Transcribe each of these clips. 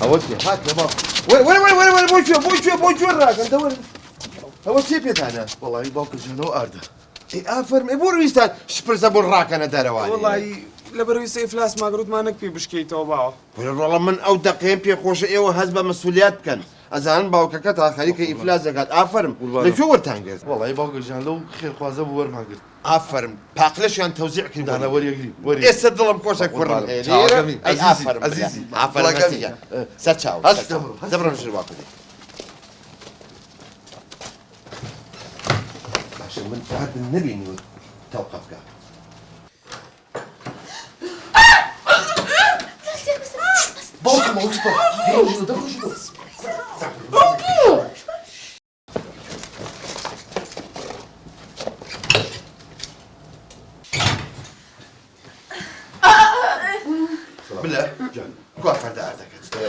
اول شيء هات يا بابا. وين بوشو راك انت وين؟ اول شيء بيت انا والله باكل جنو ارده. اي افرم ابو رويستان شبرز ابو الراك انا دارواني والله لبرويس افلاس ما قرود ما نكبي بشكيته باو والله من او دقيم بي خوش ايوه هزبه مسؤوليات كان ازان باو كتا خليك افلاس قال افرم لشو ورتانجز والله باكل جنو خير خوازه بور ما قلت افرم باقلش ان توزيع كل انا وري اقري وري ايه سدلم كوشك ورن عزيزي افرم عزيزي افرم ساتشاو دبر مش الواقع عشان من هذا النبي انه توقف قاعد باكل ما وصل بالله جان كوا فردا عندك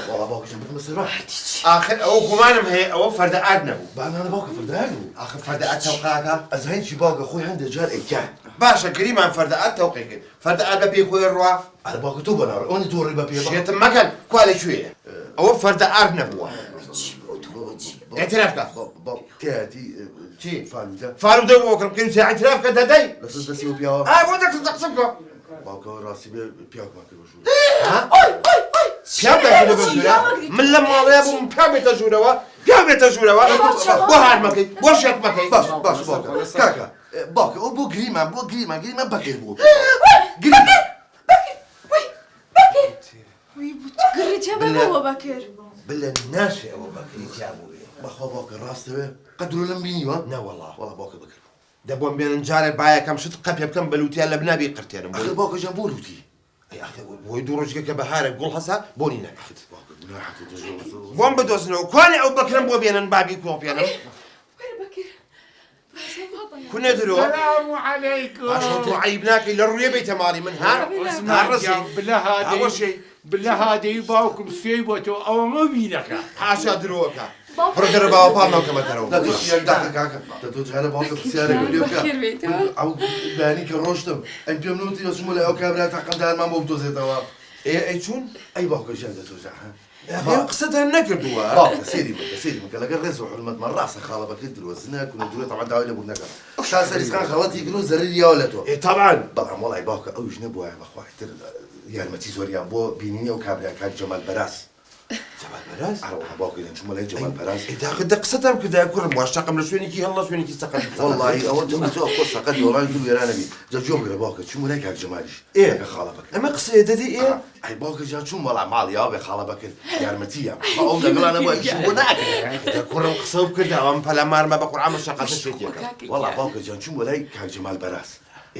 والله باكل جنو مثل راح اخر او كمان هي او فردا عندنا بعد انا باكل فردانو اخر فردا توقعك ازهين شي باكل اخوي عنده جار اكان باشا قريب عن فردا توقيك فردا ببي خوي الروا انا باكل تو بنار اوني تو ريبا بي شيت مكان كوالي شويه او فردا ارنب اعترافك تاتي شي فالده فارو دو وكرم كيف اعترافك داي بس دسيو بيا ودك تقسمك باكل راسي بياك باكل وشو ها بياك تجوروا من لما الله يابو بياك تجوروا بياك تجوروا وهاد مكي وشيت مكي باش باكل كاكا باكل بو غريما باكل بو وي بتقريت يا بابا باكر بالله الناس يا ابو بكر يا ابو بخوا باكل راسته قدروا لمبيني وا لا والله والله باكل بكر دبون بين نجار بايا كم شت قبي بكم بلوتي الا بنابي قرتين اخي باكل جنبولوتي يا اخي ويدورج كبهار قول حسا بوني نكت باكل ناحت تجربه وان بدوسنو كون ابو بكر بو بين بابي كوبيان وين باكر كنا درو السلام عليكم. عشان عيبناك الى الرؤيه بيت مالي من ها بالله هذه اول شيء بالله هذه يباوكم سيبته او ما بينك. حاشا دروك برجر باو بالنا كما ترى لا تجي داك كاكا تجي انا باكل سياره يقول او باني كروشتم اي بيمنوتي يسمو له كاميرا تقدر ما مو زي توا اي شون اي باكل جنده توزع يا اخي قصتها النكر دوا باكل سيدي ما قال لك الرزق حلمت من راسه خاله بكر دروزناك وندري طبعا داوي ابو النكر شان سريس كان خلطي يقولوا زرير يا ولته اي طبعا والله باكل او جنبوا يا اخوي يا المتي زوريان بو بينيني وكابريا كان جمال براس جمال براس انا والله باكل انت مو جمال براس اذا قد قصتها كذا كل مواشق من شوينيكي يلا شوينيكي سقط والله اول جمله قصه قد والله يقول يا نبي جوم غير باكل شو مو هيك جمالش ايه خاله بكر اما قصيدة دي ايه اي باكل جا شو مال مال يا ابي خاله بكر يا المتي اقول لك انا ابغى شو هناك اذا كل قصوب كذا وام فلا مار ما بقول عم شقه شيء والله باكل جا شو ولا كان جمال براس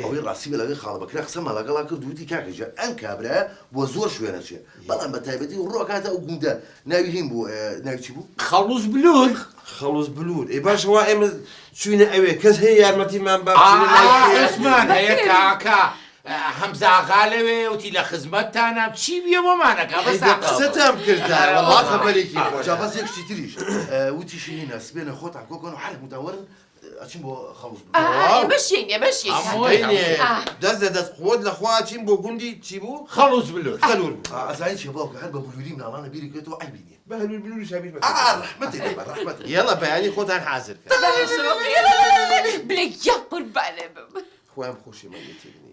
او راسي بلا خاله بكر قسم لا قال لك دوتي كاك جا ان كابرا بوزور شويه نشي بلا بتايبتي وروك هذا وقندا ناويين بو ناوي تشبو خلص بلول. خلص بلود اي باش هو ام شوينه اوي كز هي يا متي ما باب اسمع هي كاكا حمزه غالبه وتي لخدمت انا تشي بيا ومانك بس قصتها بكرتها والله خبري كيف جا بس هيك تريش وتي شينا سبينا خوت عم كوكون وحرك مدور اشين بو خلص مشي دز قود لاخواتي بو غوندي تشيبو خلص بلول. خلول ازاين شباب هرب ابو الوليد من الله بيري كتو عيبيني بهلول بلول شابير رحمتي يلا بياني خود حاضر بلا يا قربان خوام خوشي ما يتيني